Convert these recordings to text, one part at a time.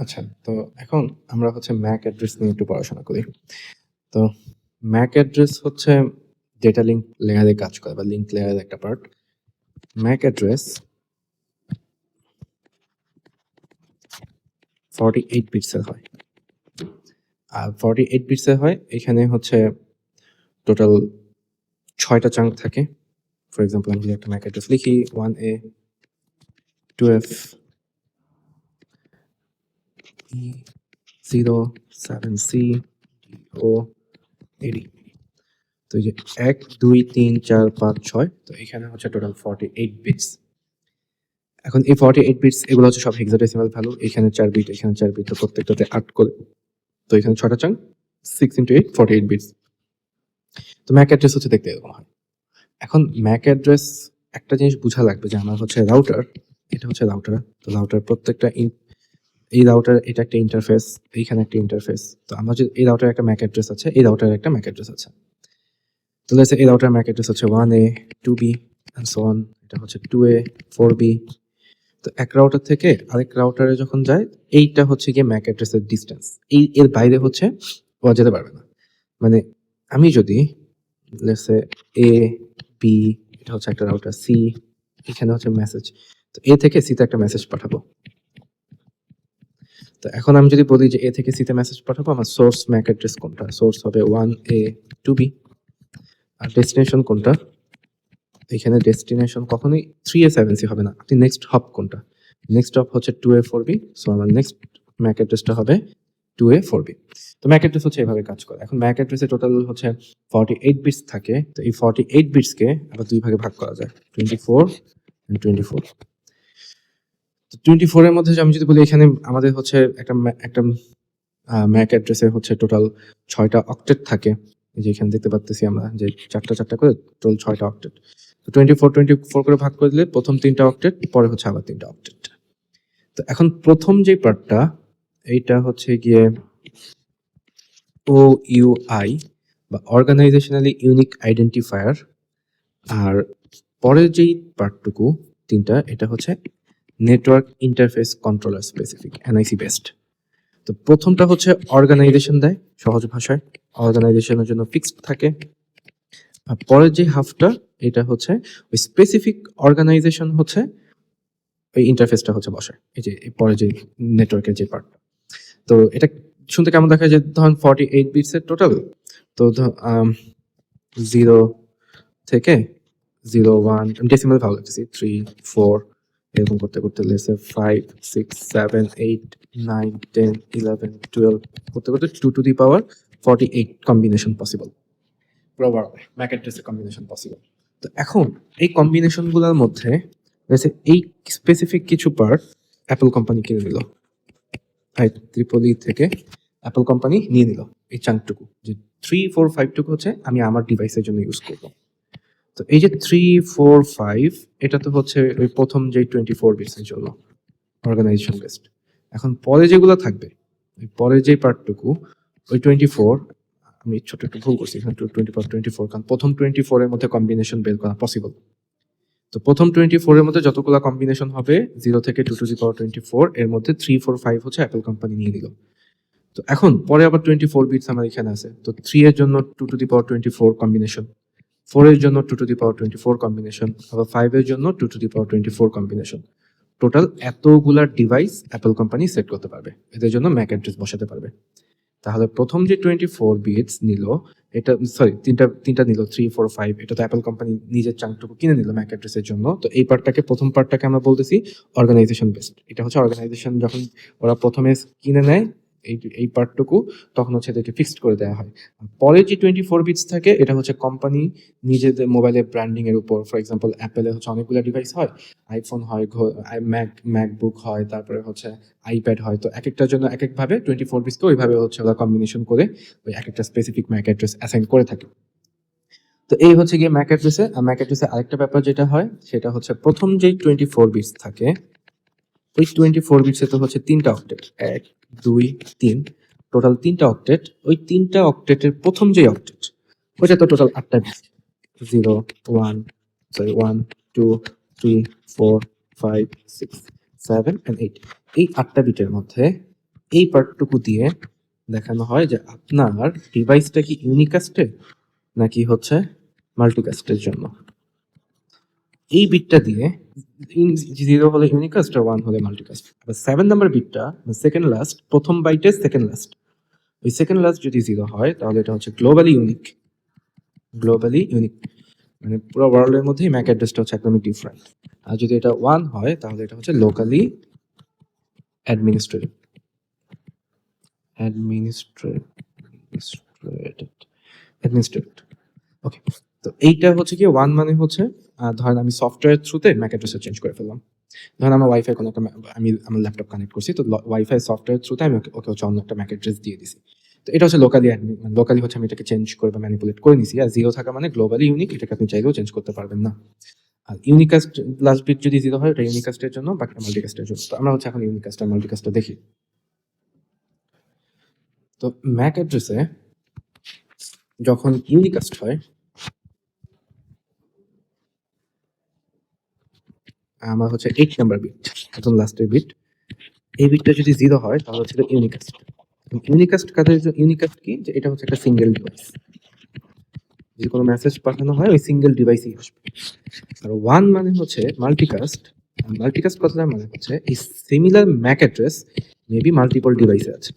আচ্ছা, তো এখন আমরা হচ্ছে ম্যাক অ্যাড্রেস নিয়ে একটু পড়াশোনা করি। তো ম্যাক অ্যাড্রেস হচ্ছে ডেটা লিঙ্ক লেয়ারে কাজ করে বা লিঙ্ক লেয়ারের একটা পার্ট। ম্যাক অ্যাড্রেস 48 বিটসের হয়। আর 48 বিটসের হয়, এখানে হচ্ছে টোটাল 6টা চাঙ্ক থাকে। ফর এক্সাম্পল আমি যদি একটা ম্যাক অ্যাড্রেস লিখি 1A 2F E0 7C O 80। তো এই যে 1 2 3 4 5 6, তো এখানে হচ্ছে টোটাল 48 বিটস। এখন এই 48 বিটস এগুলো হচ্ছে সব হেক্সাডেসিমাল ভ্যালু। এখানে 4 বিট, এখানে 4 বিট, তো প্রত্যেকটাতে 8 করে। তো এখানে 6টা চাঙ্ক, 6 × 8 48 বিটস। তো ম্যাক অ্যাড্রেস হচ্ছে দেখতে এরকম হয়। এখন ম্যাক অ্যাড্রেস একটা জিনিস বোঝা লাগবে যে আমার হচ্ছে রাউটার, এটা হচ্ছে রাউটার। তো রাউটার প্রত্যেকটা এই রাউটার এটা একটা ইন্টারফেস, এইখানে একটা ইন্টারফেস। তো আমরা যদি এই রাউটার একটা ম্যাক অ্যাড্রেস আছে, এই রাউটার একটা ম্যাক অ্যাড্রেস আছে। তো লেটস সে এই রাউটার ম্যাক অ্যাড্রেস হচ্ছে 1A 2B and so on. এটা হচ্ছে 2A 4B। তো এক রাউটার থেকে আরেক রাউটারে যখন যায়, এইটা হচ্ছে গিয়ে ম্যাক অ্যাড্রেসের ডিস্টেন্স। এর বাইরে হচ্ছে ও যেতে পারবে না। মানে আমি যদি লেটস সে A B, এটা হচ্ছে একটা রাউটার C, এখানে হচ্ছে মেসেজ। তো A থেকে C তে একটা মেসেজ পাঠাবো। তো এখন আমি যদি বলি যে A থেকে C তে মেসেজ পাঠাবো, আমার সোর্স ম্যাক অ্যাড্রেস কোনটা? সোর্স হবে 1A 2B। আর ডেস্টিনেশন কোনটা? এখানে ডেস্টিনেশন কখনোই 3A 7C হবে না। আপনি নেক্সট হপ কোনটা? নেক্সট হপ হচ্ছে 2A 4B। সো আমার নেক্সট ম্যাক অ্যাড্রেসটা হবে 2A 4B। তো ম্যাক অ্যাড্রেস হচ্ছে এভাবে কাজ করে। এখন ম্যাক অ্যাড্রেসে টোটাল হচ্ছে 48 বিটস থাকে। তো এই 48 বিটসকে আবার দুই ভাগে ভাগ করা যায়, 24 এন্ড 24। তো 24 এর মধ্যে আমি যদি বলি এখানে আমাদের হচ্ছে একটা ম্যাক অ্যাড্রেসে হচ্ছে টোটাল 6টা অক্টেট থাকে। এই যে এখানে দেখতে পাচ্ছি আমরা যে 4টা করে টোটাল 6টা অক্টেট। তো 24 করে ভাগ করে দিলে প্রথম 3টা অক্টেট, পরে হচ্ছে আবার 3টা অক্টেট। তো এখন প্রথম যে পার্টটা, এইটা হচ্ছে গিয়ে OUI বা অর্গানাইজেশনালি ইউনিক আইডেন্টিফায়ার। আর পরের যেই পার্টটুকু 3টা, এটা হচ্ছে network interface controller specific, NIC based. তো প্রথমটা হচ্ছে অর্গানাইজেশন দেয়, সহজ ভাষায় অর্গানাইজেশনের জন্য ফিক্সড থাকে। আর পরের যে হাফটা, এটা হচ্ছে ওই স্পেসিফিক অর্গানাইজেশন হচ্ছে ওই ইন্টারফেসটা হচ্ছে বসায়। এই যে পরে যে নেটওয়ার্কের যে পার্টটা, তো এটা শুনতে কেমন দেখা যায়? ধরুন 48 বিটসের টোটাল। তো 0 থেকে 0 1, আমি ডেসিমাল ভালো লাগতেছি, 3 4 এরকম করতে করতে লেটস সে 5 6 7 8 9 10 11 12 করতে করতে 2 to the power 48 combination possible. প্রবার ম্যাক অ্যাড্রেসের কম্বিনেশন পসিবল। তো এখন এই কম্বিনেশন গুলোর মধ্যে এই স্পেসিফিক কিছু পার্ট অ্যাপল কোম্পানি কিনে নিল। ত্রিপলি থেকে অ্যাপল কোম্পানি নিয়ে নিল এই চাঙ্কটুকু, যে 3 4 5 টুকু হচ্ছে আমি আমার ডিভাইসের জন্য ইউজ করব। তো এই যে 3 4 5, এটা তো হচ্ছে ওই প্রথম যে 24 বিটসের জন্য অর্গানাইজেশন বেসড। এখন পরে যেগুলো থাকবে, ওই পরের যে পার্টটুকু, ওই 24, আমি ছোট একটু ভুল করছি এখানে, 24 কারণ প্রথম 24 এর মধ্যে কম্বিনেশন বের করা পসিবল। তো প্রথম 24 এর মধ্যে যতগুলো কম্বিনেশন হবে 0 থেকে 2 টু দি পাওয়ার 24, এর মধ্যে 3 4 5 হচ্ছে অ্যাপল কোম্পানি নিয়ে নিল। তো এখন পরে আবার 24 বিটস আমার এখানে আছে। তো 3 এর জন্য 2 টু দি পাওয়ার 24 কম্বিনেশন, 4 এর জন্য 2 টু দি পাওয়ার 24 কম্বিনেশন, আবার 5 এর জন্য 2 to the power 24 combination. Total এতগুলা ডিভাইস অ্যাপল কোম্পানি সেট করতে পারবে, এদের জন্য ম্যাক অ্যাড্রেস বসাতে পারবে। তাহলে প্রথম যে 24 বিটস নিল, এটা সরি তিনটা নিল 3 4 5, এটা তো অ্যাপল কোম্পানি নিজের চাঙ্কটুকু কিনে নিল ম্যাক অ্যাড্রেসের জন্য। তো এই পার্টটাকে, প্রথম পার্টটাকে আমরা বলতেছি অর্গানাইজেশন বেসড। এটা হচ্ছে অর্গানাইজেশন যখন ওরা প্রথমে কিনে নেয় এই পার্টটুকু, তখন হচ্ছে এদেরকে ফিক্সড করে দেওয়া হয়। পরে যে 24 বিটস থাকে, এটা হচ্ছে কোম্পানি নিজেদের মোবাইলের ব্র্যান্ডিং এর উপর। ফর এক্সাম্পল অ্যাপেলের হচ্ছে অনেকগুলো ডিভাইস হয়, আইফোন হয়, ম্যাকবুক হয়, তারপরে হচ্ছে আইপ্যাড হয়। তো এক একটার জন্য এক একভাবে 24 বিটসকে ওইভাবে হচ্ছে ওরা কম্বিনেশন করে ওই এক একটা স্পেসিফিক ম্যাক অ্যাড্রেস অ্যাসাইন করে থাকে। তো এই হচ্ছে গিয়ে ম্যাক অ্যাড্রেসে। আর ম্যাক অ্যাড্রেসে আরেকটা ব্যাপার যেটা হয়, সেটা হচ্ছে প্রথম যেই 24 বিটস থাকে, ওই 24 বিটসে তো হচ্ছে 3টা অক্টেট, 1 2 3, টোটাল 3টা অক্টেট। ওই 3টা অক্টেটের প্রথম যে অক্টেট, ওইটা তো টোটাল 8টা বিট, 0 1 1 2 3 4 5 6 7 and 8। এই 8টা বিটের মধ্যে এই পার্টটুকু দিয়ে দেখানো হয় যে আপনার ডিভাইসটা কি ইউনিকাস্টে নাকি হচ্ছে মাল্টিকাস্টের জন্য। এই বিটটা দিয়ে 0 হলে ইউনিকাস্ট আর 1 হলে মাল্টিকাস্ট। আবার 7 নাম্বার বিটটা সেকেন্ড লাস্ট, প্রথম বাইটের সেকেন্ড লাস্ট, ওই সেকেন্ড লাস্ট যদি 0 হয় তাহলে এটা হচ্ছে গ্লোবালি ইউনিক। গ্লোবালি ইউনিক মানে পুরো ওয়ার্ল্ডের মধ্যেই ম্যাক অ্যাড্রেসটা হচ্ছে একদমই ডিফারেন্ট। আর যদি এটা 1 হয় তাহলে এটা হচ্ছে লোকালি অ্যাডমিনিস্ট্রেটেড। অ্যাডমিনিস্ট্রেটেড ওকে। তো এইটা হচ্ছে কি 1 মানে হচ্ছে ধরেন আমি সফটওয়্যার থ্রুতে ম্যাক অ্যাড্রেসটা চেঞ্জ করে ফেললাম। ধরেন আমার ওয়াইফাই কোনো একটা আমি আমার ল্যাপটপ কানেক্ট করছি, তো ওয়াইফাই সফটওয়্যার থ্রুতে আমি ওকে হচ্ছে অন্য একটা ম্যাক অ্যাড্রেস দিয়ে দিছি। তো এটা হচ্ছে লোকালি হচ্ছে আমি এটাকে চেঞ্জ করে বা ম্যানিপুলেট করে নিছি। আর 0 থাকা মানে গ্লোবালি ইউনিক, এটাকে আপনি চাইলেও চেঞ্জ করতে পারবেন না। আর ইউনিকাস্ট লাস্ট বিট যদি 0 হয়, এটা ইউনিকাস্টের জন্য, বাকিটা মাল্টিকাস্টের জন্য। তো আমরা হচ্ছে এখন ইউনিকাস্ট আর মাল্টিকাস্টটা দেখি। তো ম্যাক অ্যাড্রেসে যখন ইউনিকাস্ট হয়, আমার হচ্ছে 8 নাম্বার বিট, একদম লাস্টের বিট, এই বিটটা যদি 0 হয় তাহলে হচ্ছে ইউনিকাস্ট। ইউনিকাস্ট কাদের জন্য? ইউনিকাস্ট কি, যে এটা হচ্ছে একটা সিঙ্গেল ডিভাইস, যদি কোনো মেসেজ পাঠানো হয় ওই সিঙ্গেল ডিভাইসেই আসবে। আর 1 মানে হচ্ছে মাল্টিকাস্ট। মাল্টিকাস্ট কথাটার মানে হচ্ছে এই similar Mac address maybe multiple ডিভাইসে আছে।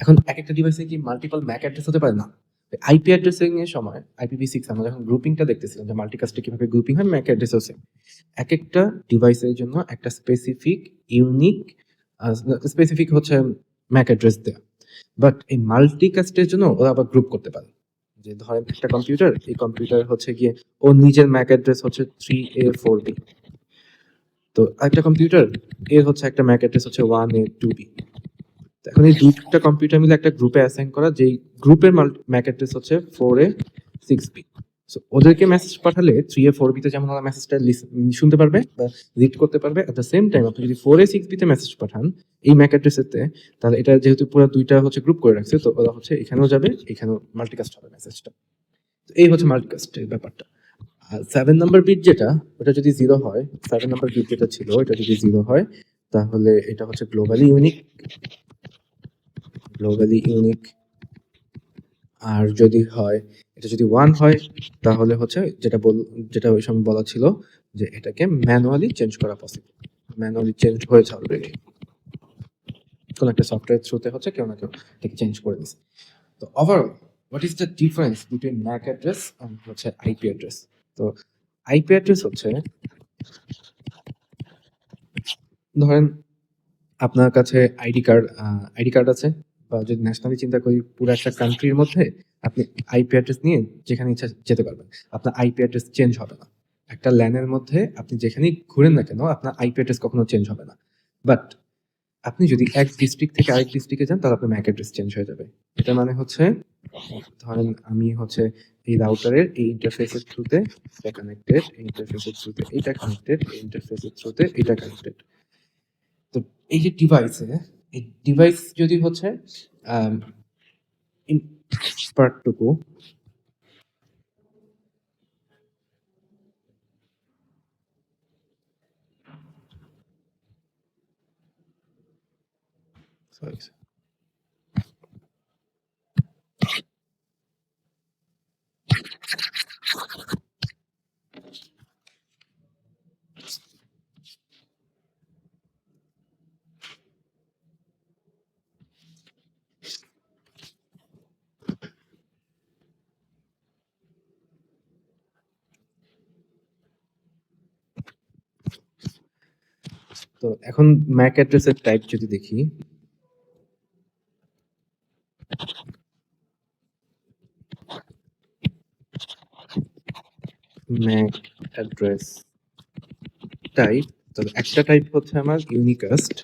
এখন এক একটা ডিভাইসে কি মাল্টিপল ম্যাক অ্যাড্রেস হতে পারে? না। আইপি অ্যাড্রেসিং এর সময় IPv6 আমরা যখন গ্রুপিংটা দেখতেছিলাম যে মাল্টিকাস্টে কিভাবে গ্রুপিং হয়, ম্যাক অ্যাড্রেসও সেম। এক একটা ডিভাইসের জন্য একটা স্পেসিফিক ইউনিক স্পেসিফিক হচ্ছে ম্যাক অ্যাড্রেস দেয়া। বাট এই মাল্টিকাস্টের জন্য ওরা আবার গ্রুপ করতে পারে। যে ধরেন একটা কম্পিউটার, এই কম্পিউটার হচ্ছে গিয়ে ও নিজের ম্যাক অ্যাড্রেস হচ্ছে 3A4B, তো একটা কম্পিউটার এর হচ্ছে একটা ম্যাক অ্যাড্রেস হচ্ছে 1A2B। এখন এই দুইটা কম্পিউটার মিলে একটা গ্রুপে অ্যাসাইন করা, যেই গ্রুপের ম্যাক অ্যাড্রেস হচ্ছে 4A6B। সো ওদেরকে মেসেজ পাঠালে 3A4B তে যেমন ওরা মেসেজটা শুনতে পারবে বা রিড করতে পারবে, এট দ্য সেম টাইম আপনি যদি 4A6B তে মেসেজ পাঠান এই ম্যাক অ্যাড্রেসেতে, তাহলে এটা যেহেতু পুরো দুইটা হচ্ছে গ্রুপ করে রাখছে, তো ওরা হচ্ছে এখানেও যাবে, এখানেও মাল্টিকাস্ট হবে মেসেজটা। তো এই হচ্ছে মাল্টিকাস্টের ব্যাপারটা। আর 7 নাম্বার বিট যেটা, ওটা যদি 0 হয়, 7 নাম্বার বিট যেটা ছিল এটা যদি 0 হয় তাহলে এটা হচ্ছে গ্লোবালি ইউনিক। আর যদি হয়, এটা যদি 1 হয় তাহলে হচ্ছে যেটা ওই সময় বলা ছিল যে এটাকে ম্যানুয়ালি চেঞ্জ করা পসিবল। ম্যানুয়ালি চেঞ্জ হয়েছে অলরেডি, কোন একটা সফটওয়্যার থ্রুতে হচ্ছে কেউ না কেউ এটাকে চেঞ্জ করে দিয়েছে। তো overall what is the difference between MAC address and হচ্ছে আইপি অ্যাড্রেস? তো আইপি অ্যাড্রেস হচ্ছে, ধরেন আপনার কাছে আইডি কার্ড আছে, বা যদি ন্যাশনালি চিন্তা করি পুরো একটা কান্ট্রির মধ্যে আপনি আইপি অ্যাড্রেস নিয়ে যেখানে ইচ্ছা যেতে পারবেন, আপনার আইপি অ্যাড্রেস চেঞ্জ হবে না। একটা ল্যানের মধ্যে আপনি যেখানেই ঘুরেন না কেন আপনার আইপি অ্যাড্রেস কখনো চেঞ্জ হবে না। বাট আপনি যদি এক ডিস্ট্রিক্ট থেকে আরেক ডিস্ট্রিক্টে যান তাহলে আপনার ম্যাক অ্যাড্রেস চেঞ্জ হয়ে যাবে। এটা মানে হচ্ছে, ধরেন আমি হচ্ছে এই রাউটারের এই ইন্টারফেসের থ্রুতে এটা কানেক্টেড, এই ইন্টারফেসের থ্রুতে এটা কানেক্টেড, এই ইন্টারফেসের থ্রুতে এটা কানেক্টেড। তো এই যে এই ডিভাইস যদি হচ্ছে পার্টটুকু সরি, তো এখন ম্যাক অ্যাড্রেসের টাইপ যদি দেখি, ম্যাক অ্যাড্রেস টাইপ, তবে একটা টাইপ হচ্ছে আমার ইউনিকাস্ট।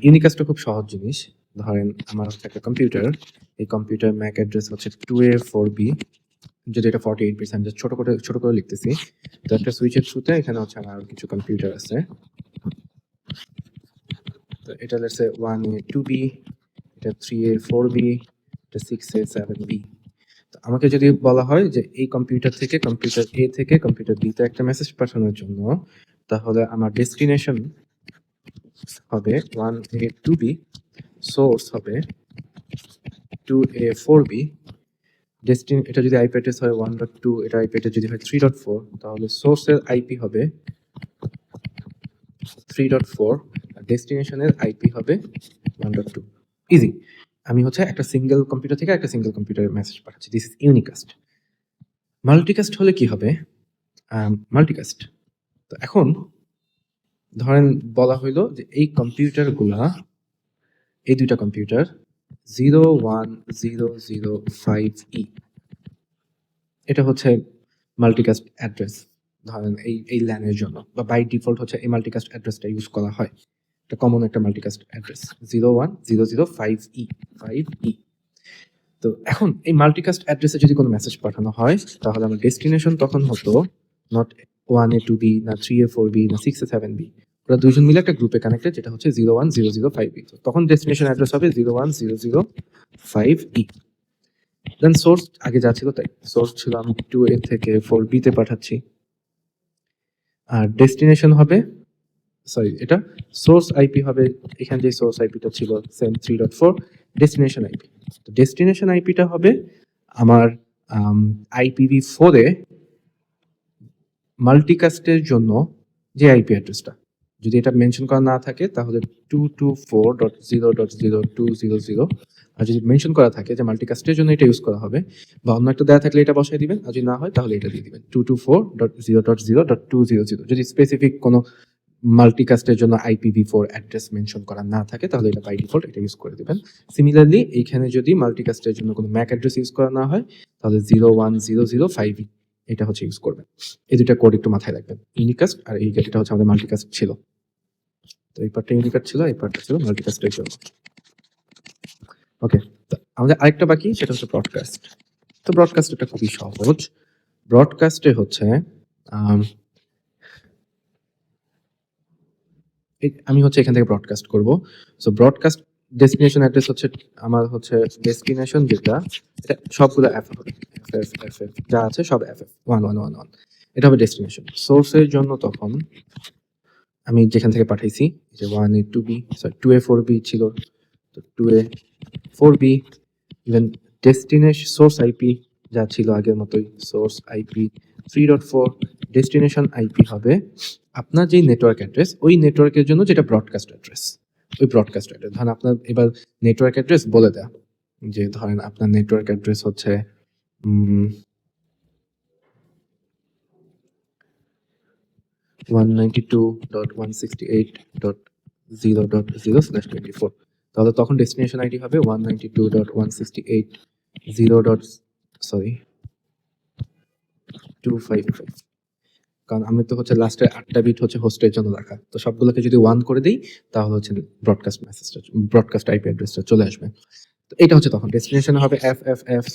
ইউনিকাস্টটা খুব সহজ জিনিস। ধরেন আমার হচ্ছে একটা কম্পিউটার, এই কম্পিউটার ম্যাক অ্যাড্রেস হচ্ছে 2A4B, যদি এটা 48 জাস্ট ছোট করে লিখতেছি। তো একটা সুইচের থ্রুতে এখানে হচ্ছে আমার আরো কিছু কম্পিউটার আছে, তো এটা লেটস সে 1A2B, এটা 3A4B, এটা 6A7B। তো আমাকে যদি বলা হয় যে এই কম্পিউটার থেকে কম্পিউটার A থেকে কম্পিউটার B তে একটা মেসেজ পাঠানোর জন্য, তাহলে আমার ডেস্টিনেশন হবে 1A2B, সোর্স হবে 2A4B, এটা যদি আইপি অ্যাড্রেস হয় 1.2, এটা আইপি অ্যাড্রেস যদি হয় 3.4, তাহলে সোর্সের আইপি হবে 3.4 আর ডেস্টিনেশনের আইপি হবে 1.2। ইজি। আমি হচ্ছে একটা সিঙ্গেল কম্পিউটার থেকে একটা সিঙ্গেল কম্পিউটারে মেসেজ পাঠাচ্ছি। This is unicast. মাল্টিকাস্ট হলে কি হবে? মাল্টিকাস্ট, তো এখন ধরেন বলা হইলো যে এই কম্পিউটারগুলা, এই দুইটা কম্পিউটার 01005E, এটা হচ্ছে মাল্টিকাস্ট অ্যাড্রেস। ধরেন এই ল্যানের জন্য বা বাই ডিফল্ট হচ্ছে এই মাল্টিকাস্ট অ্যাড্রেসটা ইউজ করা হয়। এটা কমন একটা মাল্টিকাস্ট অ্যাড্রেস 01005E। তো এখন এই মাল্টিকাস্ট অ্যাড্রেসে যদি কোনো মেসেজ পাঠানো হয়, তাহলে আমার ডেস্টিনেশন তখন হতো নট 1A2B, না 3A4B, না 6A7B, ওরা দুইজন মিলে একটা গ্রুপে কানেক্টেড, যেটা হচ্ছে 01005E। তখন ডেস্টিনেশন অ্যাড্রেস হবে 01005E। দেন সোর্স আগে যা ছিল তাই, সোর্স ছিল আমি 2A থেকে 4B তে পাঠাচ্ছি, আর ডেস্টিনেশন হবে, সরি, এটা সোর্স আইপি হবে, এখানে যে সোর্স আইপিটা ছিল সেম 3.4, ডেস্টিনেশন আইপি। তো ডেস্টিনেশন আইপিটা হবে আমার IPv4 এ মাল্টিকাস্টের জন্য যে আইপি অ্যাড্রেসটা, যদি এটা মেনশন করা না থাকে তাহলে 224.0.0.200, আর যদি মেনশন করা থাকে যে মাল্টিকাস্টের জন্য এটা ইউজ করা হবে বা অন্য একটা দেওয়া থাকলে এটা বসাই দিবেন, আর যদি না হয় তাহলে এটা দিয়ে দিবেন 224.0.0.200। যদি স্পেসিফিক কোনো মাল্টিকাস্টের জন্য IPv4 অ্যাড্রেস মেনশন করা না থাকে তাহলে এটা বাই ডিফল্ট এটা ইউজ করে দিবেন। সিমিলারলি এইখানে যদি মাল্টিকাস্টের জন্য কোনো ম্যাক অ্যাড্রেস ইউজ করা না হয় তাহলে 01005 এটা হচ্ছে ইউজ করবেন। এই দুইটা কোড একটু মাথায় রাখবেন, ইউনিকাস্ট আর এটা হচ্ছে আমাদের মাল্টিকাস্ট ছিল। তো এই পার্টটা ইউনিকাস্ট ছিল, এই পার্টটা ছিল মাল্টিকাস্টের জন্য। ওকে, তো আমাদের আরেকটা বাকি, সেটা হচ্ছে ব্রডকাস্ট। তো ব্রডকাস্ট এটা খুবই সহজ। ব্রডকাস্টে হচ্ছে আমি হচ্ছে এখান থেকে ব্রডকাস্ট করব। সো ব্রডকাস্ট ডেস্টিনেশন অ্যাড্রেস হচ্ছে আমার হচ্ছে ডেস্টিনেশন, যেটা এটা সবগুলো এফ হবে, এফ যা আছে সব এফ 1111, এটা হবে ডেস্টিনেশন। সোর্সের জন্য তখন আমি যেখান থেকে পাঠাইছি যে 1A2B, সরি 2A4B ছিল, তো 2A4B, even destination source IP যা ছিল আগের মতোই, সোর্স আইপি 3.4, ডেস্টিনেশন আইপি হবে আপনার যেই নেটওয়ার্ক অ্যাড্রেস, ওই নেটওয়ার্কের জন্য যেটা ব্রডকাস্ট অ্যাড্রেস, ওই ব্রডকাস্ট অ্যাড্রেস। ধরেন আপনার এবার নেটওয়ার্ক অ্যাড্রেস বলে দেয়া, যে ধরেন আপনার নেটওয়ার্ক অ্যাড্রেস হচ্ছে 192.168.0.0/24, তাহলে তখন ডেস্টিনেশন আইডি হবে 192.168.0.255, কারণ আমি তো হচ্ছে লাস্টের 8টা বিট হচ্ছে হোস্টের জন্য রাখা, তো সবগুলোকে যদি 1 করে দিই তাহলে হচ্ছে ব্রডকাস্ট মেসেজটা, ব্রডকাস্ট আইপি অ্যাড্রেসটা চলে আসবে। তো এটা হচ্ছে তখন ডেস্টিনেশন হবে এফ,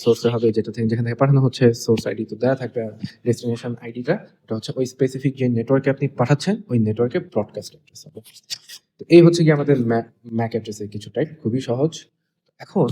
সোর্সে হবে যেটা থেকে যেখান থেকে পাঠানো হচ্ছে, সোর্স আইডি তো দেওয়া থাকবে, ডেস্টিনেশন আইডিটা এটা হচ্ছে ওই স্পেসিফিক যে নেটওয়ার্কে আপনি পাঠাচ্ছেন ওই নেটওয়ার্কে ব্রডকাস্ট অ্যাড্রেস হবে। তো এই হচ্ছে কি আমাদের ম্যাক অ্যাড্রেসের কিছু টাইপ, খুবই সহজ। এখন